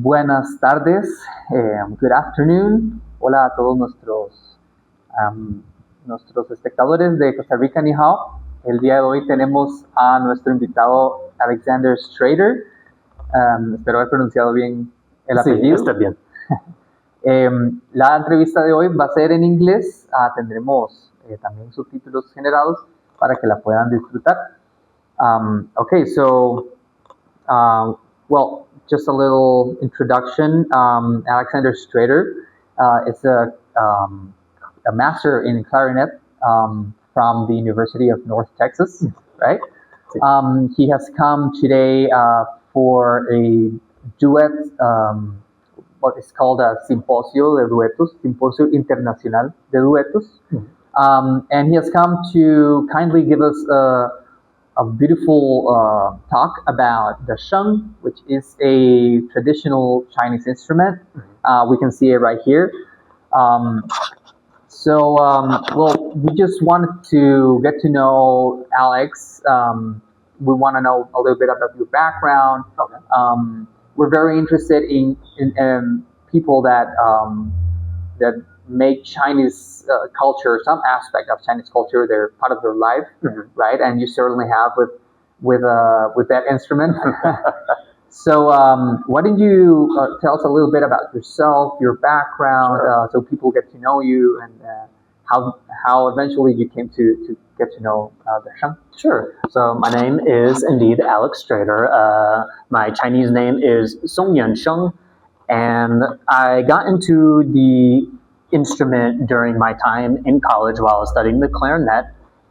Buenas tardes, good afternoon. Hola a todos nuestros espectadores de Costa Rica, ni hao. El día de hoy tenemos a nuestro invitado Alexander Strader. Espero haber pronunciado bien el apellido. Sí, está bien. La entrevista de hoy va a ser en inglés. Tendremos también subtítulos generados para que la puedan disfrutar. Okay, so, well, just a little introduction. Alexander Strader is a master in clarinet from the University of North Texas, right? He has come today for a duet, what is called a simposio de duetos, simposio internacional de duetos. And he has come to kindly give us a beautiful talk about the Sheng, which is a traditional Chinese instrument. We can see it right here. Well, we just wanted to get to know Alex. We want to know a little bit about your background. Okay. We're very interested in people that make Chinese culture, some aspect of Chinese culture, they're part of their life, right? And you certainly have with that instrument. So why don't you tell us a little bit about yourself, your background, Sure. So people get to know you, and how eventually you came to get to know the Sheng. Sure. So my name is indeed Alex Strader. My Chinese name is Songyan Sheng, and I got into the instrument during my time in college while I was studying the clarinet.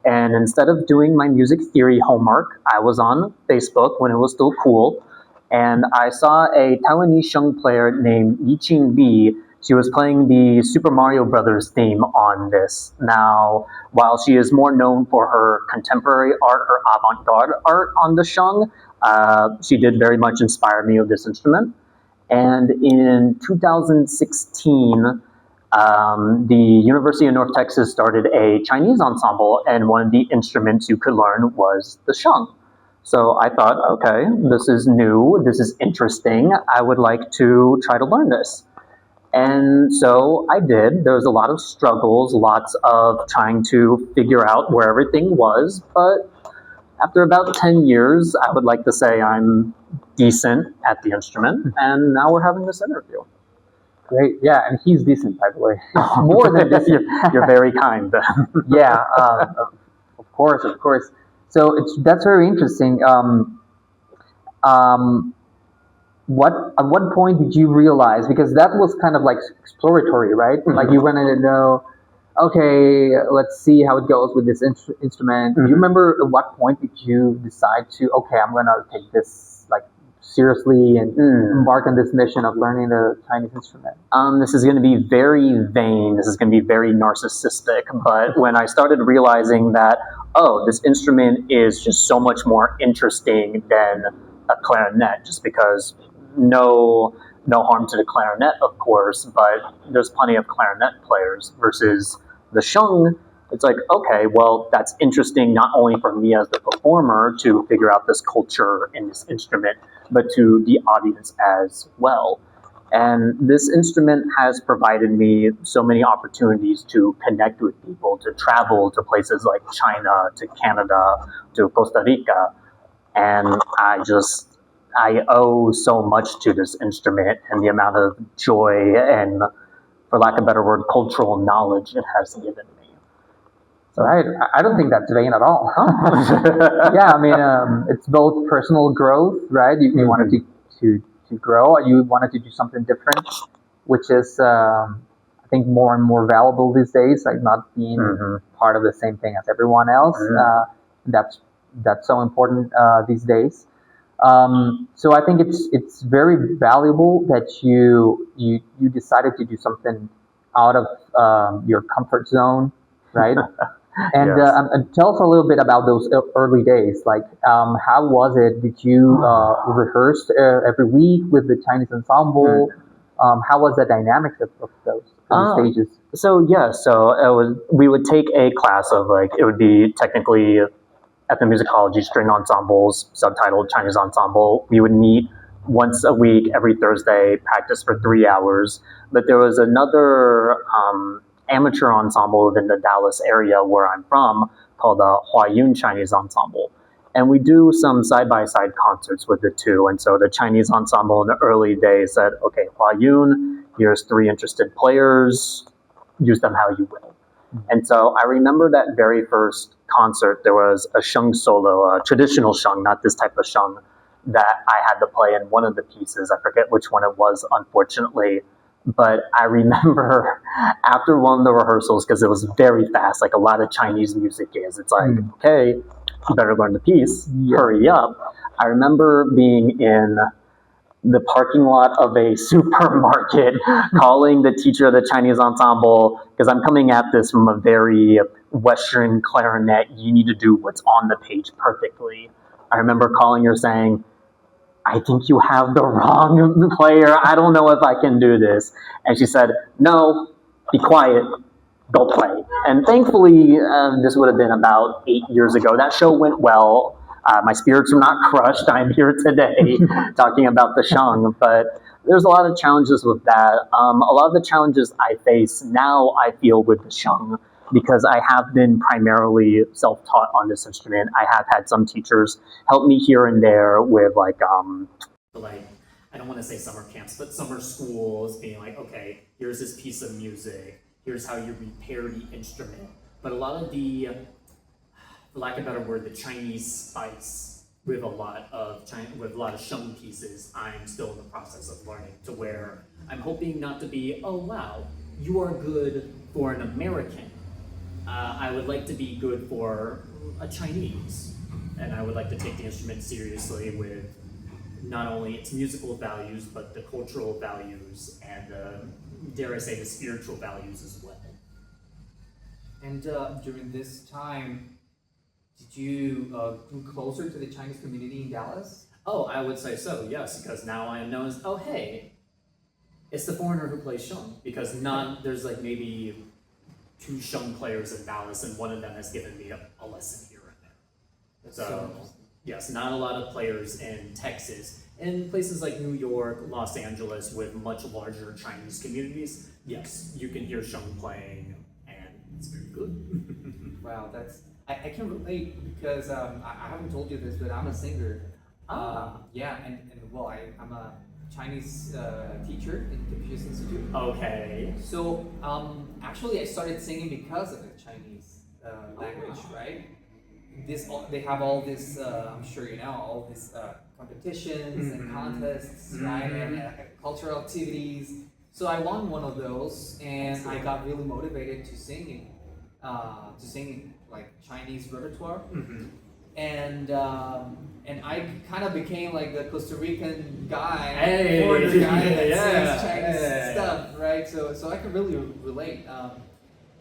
And instead of doing my music theory homework, I was on Facebook when it was still cool, and I saw a Taiwanese Sheng player named Yi Qingbi. She was playing the Super Mario Brothers theme on this. Now, while she is more known for her contemporary art, her avant-garde art on the Sheng, she did very much inspire me with this instrument. And in 2016, the University of North Texas started a Chinese ensemble, and one of the instruments you could learn was the Sheng. So I thought, okay, this is new, this is interesting, I would like to try to learn this. And so I did. There was a lot of struggles, lots of trying to figure out where everything was, but after about 10 years, I would like to say I'm decent at the instrument, and now we're having this interview. Great, yeah, and he's decent, by the way. More than decent. You're very kind. Yeah, of course. So that's very interesting. At what point did you realize? Because that was kind of like exploratory, right? Like you wanted to know, okay, let's see how it goes with this instrument. Do you remember at what point did you decide to, okay, I'm gonna take this like seriously and embark on this mission of learning the Chinese instrument? This is going to be very vain. This is going to be very narcissistic. But when I started realizing that, oh, this instrument is just so much more interesting than a clarinet, just because no harm to the clarinet, of course, but there's plenty of clarinet players versus the Sheng. It's like, okay, well, that's interesting not only for me as the performer to figure out this culture in this instrument, but to the audience as well. And this instrument has provided me so many opportunities to connect with people, to travel to places like China, to Canada, to Costa Rica. And I owe so much to this instrument and the amount of joy and, for lack of a better word, cultural knowledge it has given me. So I don't think that's vain at all. Yeah, I mean, it's both personal growth, right? You wanted to grow, you wanted to do something different, which is, I think, more and more valuable these days, like not being part of the same thing as everyone else. That's so important these days. So I think it's very valuable that you decided to do something out of your comfort zone, right? And Yes. tell us a little bit about those early days. Like, how was it? Did you rehearse every week with the Chinese ensemble? How was the dynamics of those stages? So we would take a class of, like, it would be technically ethnomusicology string ensembles, subtitled Chinese ensemble. We would meet once a week, every Thursday, practice for 3 hours. But there was another amateur ensemble within the Dallas area where I'm from called the Huayun Chinese Ensemble. And we do some side-by-side concerts with the two. And so the Chinese ensemble in the early days said, okay, Huayun, here's 3 interested players, use them how you will. And so I remember that very first concert, there was a Sheng solo, a traditional Sheng, not this type of Sheng, that I had to play in one of the pieces. I forget which one it was, unfortunately. But I remember after one of the rehearsals, because it was very fast, like a lot of Chinese music is, it's like, okay, you better learn the piece, hurry up. I remember being in the parking lot of a supermarket calling the teacher of the Chinese ensemble, because I'm coming at this from a very Western clarinet, you need to do what's on the page perfectly. I remember calling her saying, I think you have the wrong player. I don't know if I can do this. And she said, no, be quiet, go play. And thankfully, this would have been about 8 years ago. That show went well. My spirits were not crushed. I'm here today talking about the Sheng, but there's a lot of challenges with that. A lot of the challenges I face now, I feel, with the Sheng, because I have been primarily self-taught on this instrument. I have had some teachers help me here and there with like I don't want to say summer camps, but summer schools, being like, okay, here's this piece of music, here's how you repair the instrument. But a lot of the, for lack of a better word, the Chinese spice with a lot of Sheng pieces, I'm still in the process of learning, to where I'm hoping not to be, oh wow, you are good for an American. I would like to be good for a Chinese, and I would like to take the instrument seriously with not only its musical values, but the cultural values and, dare I say, the spiritual values as well. And during this time, did you come closer to the Chinese community in Dallas? Oh, I would say so, yes, because now I am known as, oh hey, it's the foreigner who plays Sheng, because there's like maybe 2 Sheng players in Dallas, and one of them has given me a lesson here and there. That's so yes, not a lot of players in Texas. In places like New York, Los Angeles, with much larger Chinese communities, yes, you can hear Sheng playing, and it's very good. Wow, I can relate, because I haven't told you this, but I'm a singer. Yeah, and well, I'm a Chinese teacher in the Confucius Institute. Okay. So actually, I started singing because of the Chinese language, right? They have all this. I'm sure you know all these competitions and contests, right, and cultural activities. So I won one of those, and I got really motivated to sing like Chinese repertoire. And I kind of became like the Costa Rican guy, foreigner guy that sings Chinese stuff, right? So I can really relate,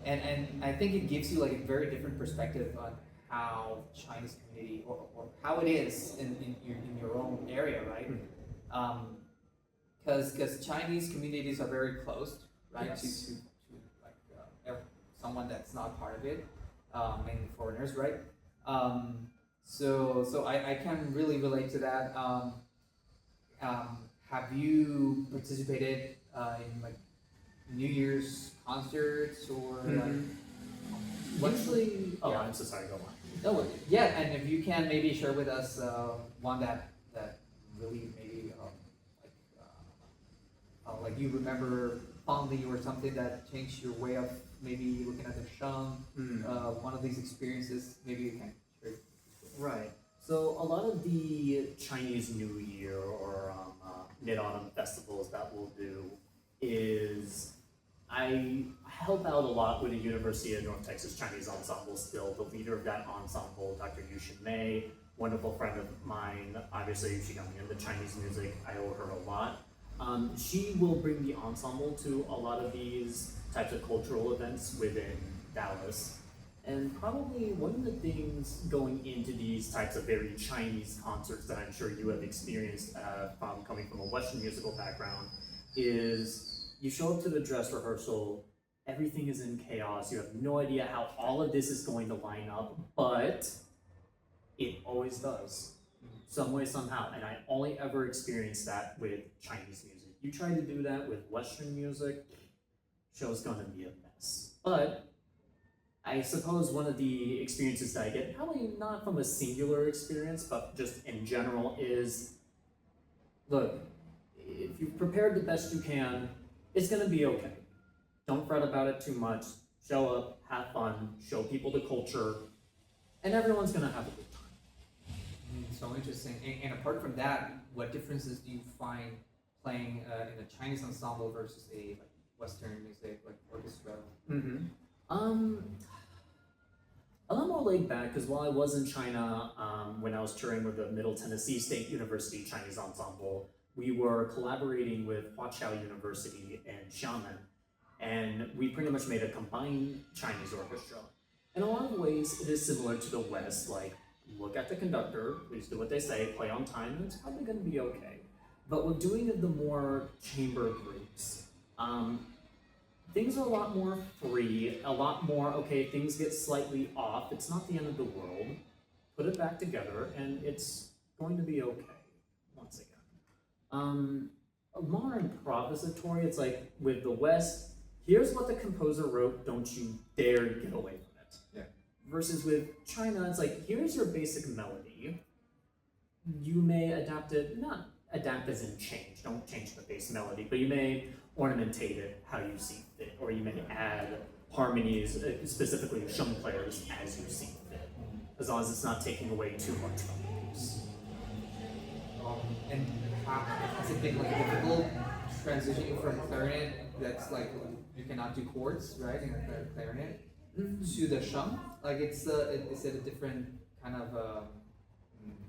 and I think it gives you like a very different perspective on how Chinese community or how it is in your own area, right? Because Chinese communities are very closed, right? Yes. To like someone that's not part of it, mainly foreigners, right? So I can really relate to that. Have you participated in like New Year's concerts or like? Usually, I'm so sorry. Go on. No, yeah, and if you can maybe share with us one that really maybe like you remember fondly, or something that changed your way of maybe looking at the Sheng. One of these experiences, maybe you can share. Right. So a lot of the Chinese New Year or Mid-Autumn festivals that we'll do is I help out a lot with the University of North Texas Chinese Ensemble still. The leader of that ensemble, Dr. Yushin Mei, wonderful friend of mine. Obviously, she got me into Chinese music. I owe her a lot. She will bring the ensemble to a lot of these types of cultural events within Dallas. And probably one of the things going into these types of very Chinese concerts that I'm sure you have experienced from coming from a Western musical background is you show up to the dress rehearsal, everything is in chaos, you have no idea how all of this is going to line up, but it always does. some way, somehow. And I only ever experienced that with Chinese music. You try to do that with Western music, show's gonna be a mess. But I suppose one of the experiences that I get, probably not from a singular experience, but just in general, is look, if you've prepared the best you can, it's gonna be okay. Don't fret about it too much. Show up, have fun, show people the culture, and everyone's gonna have a good time. So interesting. And apart from that, what differences do you find playing in a Chinese ensemble versus a like Western music, like orchestra? A lot more laid back, because while I was in China, when I was touring with the Middle Tennessee State University Chinese Ensemble, we were collaborating with Huaqiao University in Xiamen, and we pretty much made a combined Chinese orchestra. In a lot of ways, it is similar to the West, like, look at the conductor, please do what they say, play on time, and it's probably going to be okay. But with doing the more chamber groups, things are a lot more free, a lot more, okay, things get slightly off, it's not the end of the world, put it back together, and it's going to be okay, once again. More improvisatory, it's like, with the West, here's what the composer wrote, don't you dare get away from it. Yeah. Versus with China, it's like, here's your basic melody, you may adapt it, not adapt as in change, don't change the base melody, but you may ornamentate it how you see fit, or you may add harmonies, specifically of Sheng players, as you see fit, as long as it's not taking away too much from the piece. And has it been like difficult transitioning from clarinet, that's like you cannot do chords, right, in a clarinet, to the Sheng? Like is it a different kind of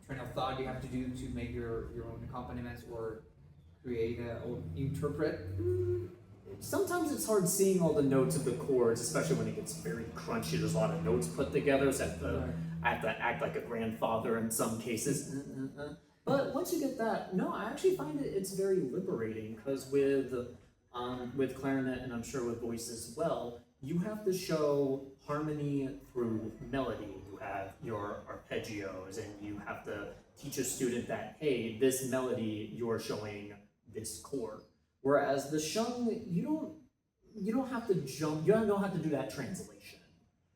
train of thought you have to do to make your own accompaniments or create or interpret? Sometimes it's hard seeing all the notes of the chords, especially when it gets very crunchy. There's a lot of notes put together, so I have to act like a grandfather in some cases. But once you get that, no, I actually find it's very liberating, because with clarinet, and I'm sure with voice as well, you have to show harmony through melody. You have your arpeggios, and you have to teach a student that, hey, this melody, you're showing this chord. Whereas the Sheng, you don't have to jump, you don't have to do that translation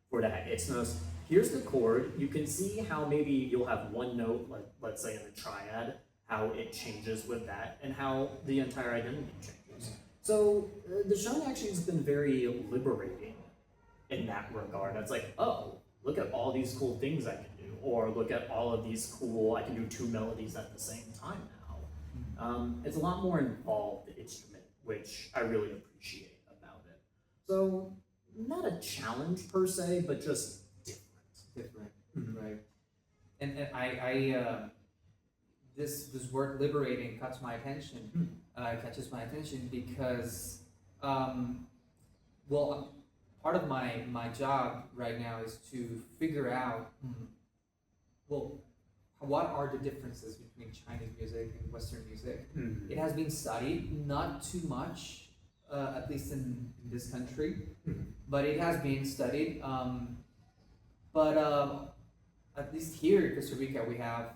for that. It's just, here's the chord, you can see how maybe you'll have one note, like let's say in the triad, how it changes with that, and how the entire identity changes. So the Sheng actually has been very liberating in that regard. It's like, oh, look at all these cool things I can do, or look at all of these cool, I can do two melodies at the same time now. It's a lot more involved instrument, which I really appreciate about it. So not a challenge per se, but just different. Right. And I this word liberating catches my attention. Catches my attention because well, part of my job right now is to figure out well, what are the differences between Chinese music and Western music. It has been studied, not too much, at least in this country, but it has been studied. But at least here in Costa Rica, we have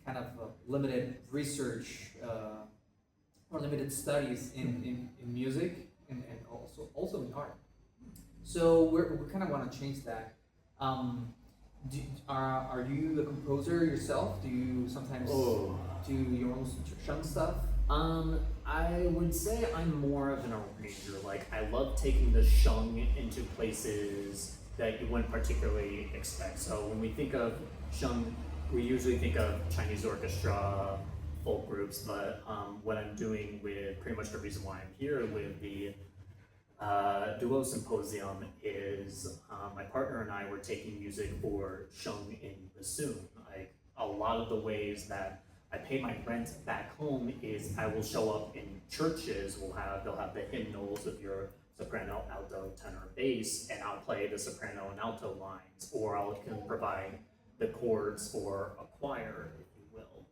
kind of limited research or limited studies in music and also in art. So we kind of want to change that. Are you the composer yourself? Do you sometimes do your own Sheng stuff? I would say I'm more of an arranger. Like, I love taking the Sheng into places that you wouldn't particularly expect. So when we think of Sheng, we usually think of Chinese orchestra, folk groups, but what I'm doing with pretty much the reason why I'm here with the Duo Symposium is my partner and I were taking music for Sheng in bassoon. Like, a lot of the ways that I pay my rent back home is I will show up in churches, they'll have the hymnals of your soprano, alto, tenor, bass, and I'll play the soprano and alto lines, or I can provide the chords for a choir, if you will.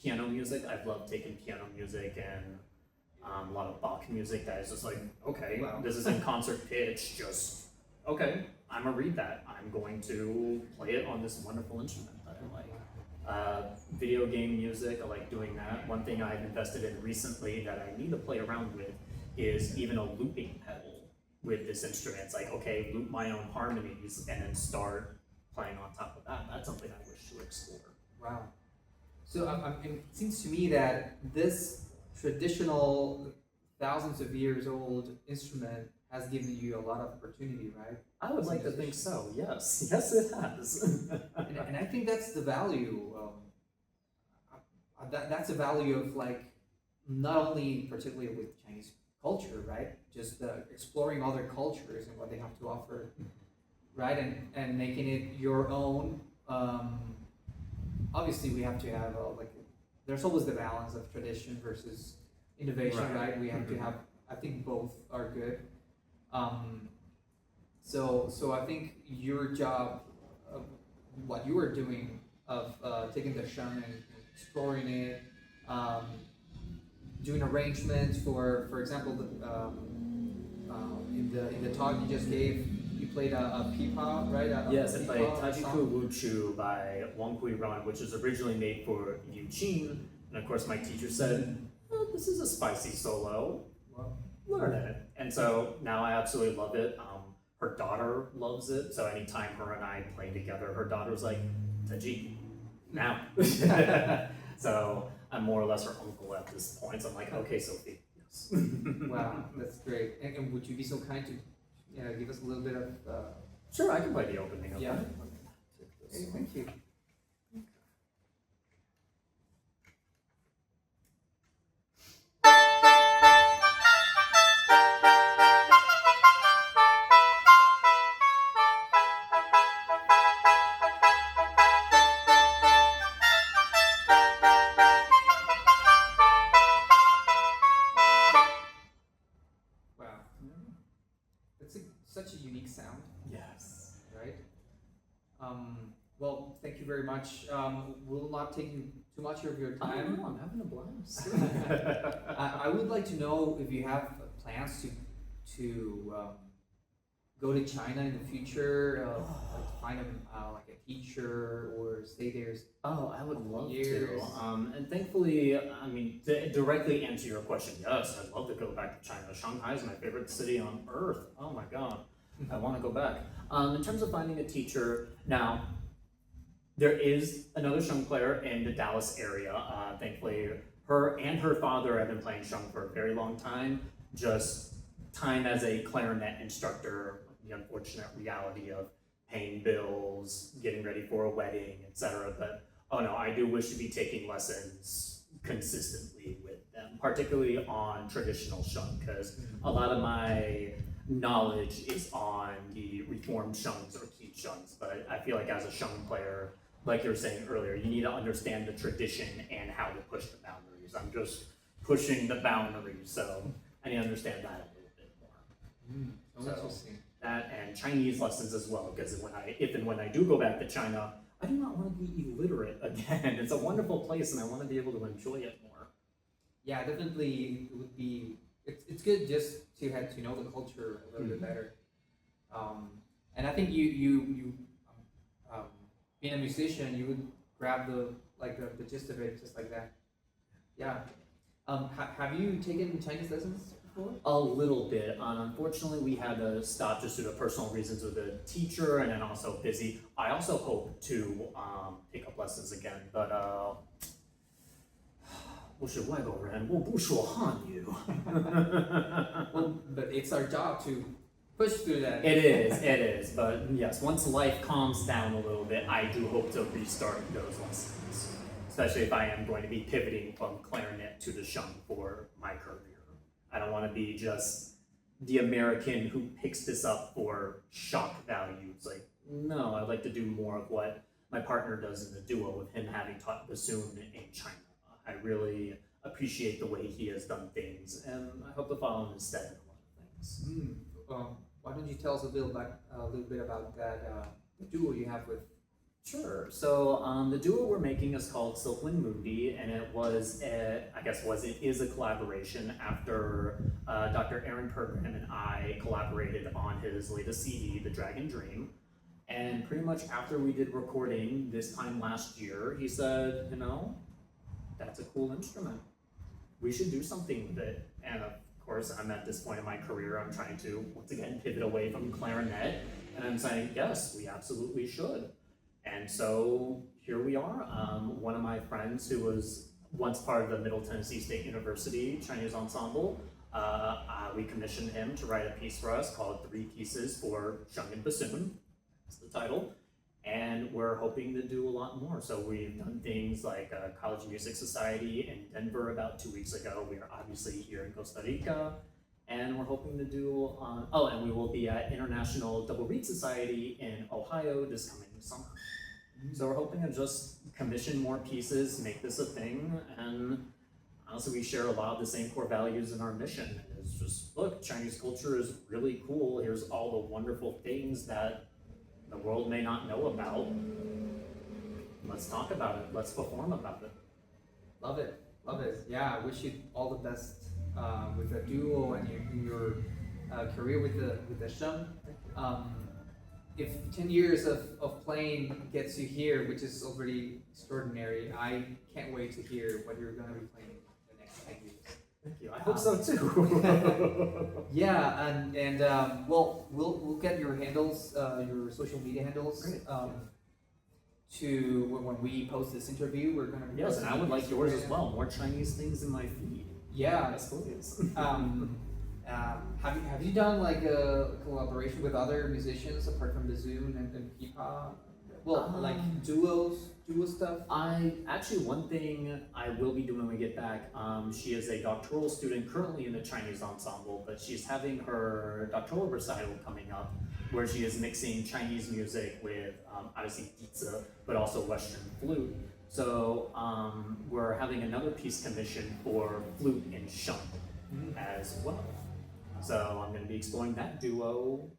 Piano music, I've loved taking piano music and a lot of Bach music that is just like, okay, wow, this is in concert pitch, just, okay, I'm gonna read that. I'm going to play it on this wonderful instrument that I like. Video game music, I like doing that. One thing I've invested in recently that I need to play around with is even a looping pedal with this instrument. It's like, okay, loop my own harmonies and then start playing on top of that. That's something I wish to explore. Wow. So it seems to me that this traditional, thousands of years old instrument has given you a lot of opportunity, right? I would like to think so, yes. Yes, it has. And I think that's the value. That's a value of like, not only particularly with Chinese culture, right? Just exploring other cultures and what they have to offer, right? And making it your own. Obviously, we have to have there's always the balance of tradition versus innovation, right? We have to have. I think both are good. So I think your job, what you were doing of taking the Sheng and exploring it, doing arrangements for example, in the talk you just gave, you played a pipa, right? Yes, I played Tajiku Wuchu by Wang Hui Ran, which was originally made for Yu Qin, and of course my teacher said, oh, this is a spicy solo. Well, Learn it. And so now I absolutely love it. Her daughter loves it, so anytime her and I play together, her daughter's like, Taji, now. So I'm more or less her uncle at this point, so I'm like, okay, Sophie, yes. wow, that's great. And would you be so kind to give us a little bit of... Sure, I can play the opening of Yeah. that. Hey, thank you. Such a unique sound, Yes. right? Well, thank you very much. We'll not take you too much of your time. I'm having a blast. I would like to know if you have plans to go to China in the future, like to find like a teacher or stay there. Oh, I would love years. to. And thankfully, I mean, to directly answer your question, yes, I'd love to go back to China. Shanghai is my favorite city on earth. Oh my God, I want to go back. In terms of finding a teacher, now, there is another Sheng player in the Dallas area. Thankfully, her and her father have been playing Sheng for a very long time. Just time as a clarinet instructor, the unfortunate reality of paying bills, getting ready for a wedding, etc. But oh no, I do wish to be taking lessons consistently with them, particularly on traditional Sheng, because a lot of my knowledge is on the reformed Shengs or key Shengs. But I feel like as a Sheng player, like you were saying earlier, you need to understand the tradition and how to push the boundaries. I'm just pushing the boundaries, so I need to understand that a little bit more. Interesting. That and Chinese lessons as well, because if and when I do go back to China, I do not want to be illiterate again. It's a wonderful place, and I want to be able to enjoy it more. Yeah, definitely. It would be. It's good just to have to know the culture a little bit better. And I think you being a musician, you would grab the gist of it just like that. Yeah. Have you taken Chinese lessons before? A little bit. Unfortunately, we had to stop just due to personal reasons with the teacher, and then also busy. I also hope to pick up lessons again, but 我是外国人，我不说汉语。 Well, but it's our job to push through that. It is. But yes, once life calms down a little bit, I do hope to restart those lessons, especially if I am going to be pivoting from clarinet to the Sheng for my career. I don't want to be just the American who picks this up for shock value. It's like, no, I'd like to do more of what my partner does in the duo with him having taught bassoon in China. I really appreciate the way he has done things, and I hope to follow in his stead in a lot of things. Why don't you tell us a little bit about that the duo you have with? Sure. So the duo we're making is called Silkwind Mundi, and it is a collaboration after Dr. Aaron Pergram and I collaborated on his latest CD, The Dragon Dream. And pretty much after we did recording this time last year, he said, you know, that's a cool instrument. We should do something with it. And of course, I'm at this point in my career, I'm trying to, once again, pivot away from clarinet. And I'm saying, yes, we absolutely should. And so here we are. One of my friends who was once part of the Middle Tennessee State University Chinese Ensemble, we commissioned him to write a piece for us called 3 Pieces for Sheng and Bassoon. That's the title. And we're hoping to do a lot more. So we've done things like College Music Society in Denver about 2 weeks ago. We are obviously here in Costa Rica. And we're hoping to do, and we will be at International Double Reed Society in Ohio this coming summer. So we're hoping to just commission more pieces, make this a thing, and honestly, we share a lot of the same core values in our mission. It's just, look, Chinese culture is really cool. Here's all the wonderful things that the world may not know about. Let's talk about it. Let's perform about it. Love it. Love it. Yeah, I wish you all the best with the duo and your career with the Sheng. If 10 years of playing gets you here, which is already extraordinary, I can't wait to hear what you're going to be playing the next 10 years. Thank you. I hope so too. Yeah, and well, we'll get your handles, your social media handles. To when we post this interview, we're going to be yes, and I would like yours as well. More Chinese things in my feed. Yeah, yes, please. Have you done like a collaboration with other musicians apart from the Zoom and hip-hop? Well, like duo stuff? One thing I will be doing when we get back, she is a doctoral student currently in the Chinese ensemble, but she's having her doctoral recital coming up where she is mixing Chinese music with obviously pizza, but also Western flute. So we're having another piece commissioned for flute and Sheng as well. So I'm going to be exploring that duo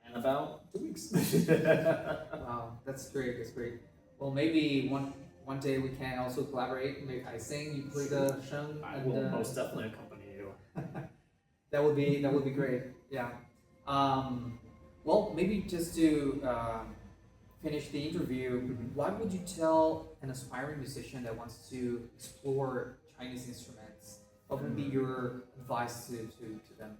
in about 2 weeks. Wow, that's great. That's great. Well, maybe one day we can also collaborate. Maybe I sing, you play the Sheng. I will most definitely accompany you. That would be great. Yeah. Well, maybe just to finish the interview, what would you tell an aspiring musician that wants to explore Chinese instruments? What would be your advice to them?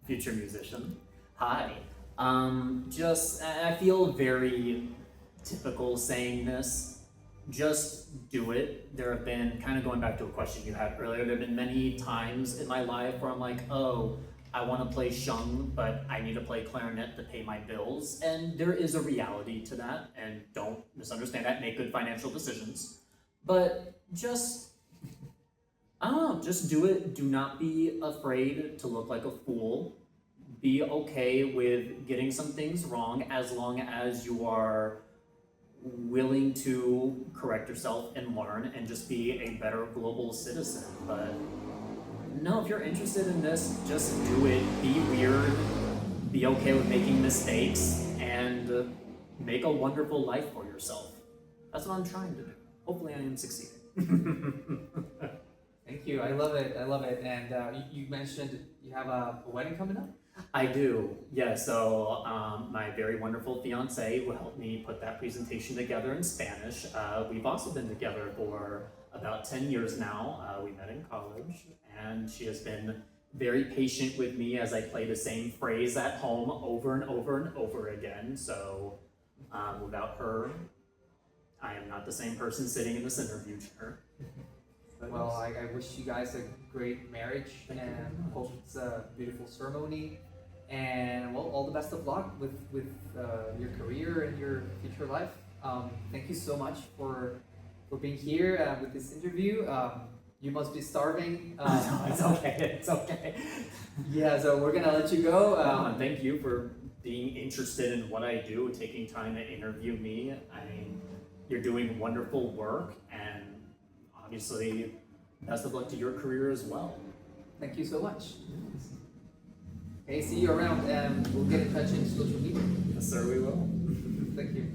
Future musician. Hi. I feel very typical saying this. Just do it. There have been, kind of going back to a question you had earlier, there have been many times in my life where I'm like, oh, I want to play Sheng, but I need to play clarinet to pay my bills. And there is a reality to that, and don't misunderstand that, make good financial decisions. But just do it. Do not be afraid to look like a fool. Be okay with getting some things wrong as long as you are willing to correct yourself and learn and just be a better global citizen. But no, if you're interested in this, just do it. Be weird. Be okay with making mistakes and make a wonderful life for yourself. That's what I'm trying to do. Hopefully I am succeeding. Thank you. I love it. I love it. And you mentioned you have a wedding coming up? I do. Yeah. So my very wonderful fiance will help me put that presentation together in Spanish. We've also been together for about 10 years now. We met in college, and she has been very patient with me as I play the same phrase at home over and over and over again. So without her, I am not the same person sitting in this interview chair. Well, I wish you guys a great marriage and hope it's a beautiful ceremony. And well, all the best of luck with your career and your future life. Thank you so much for being here with this interview. You must be starving. No, it's okay. It's okay. Yeah, so we're gonna let you go. And thank you for being interested in what I do, taking time to interview me. I mean, you're doing wonderful work, and obviously, best of luck to your career as well. Thank you so much. Okay, see you around, and we'll get in touch in social media. Yes, sir, we will. Thank you.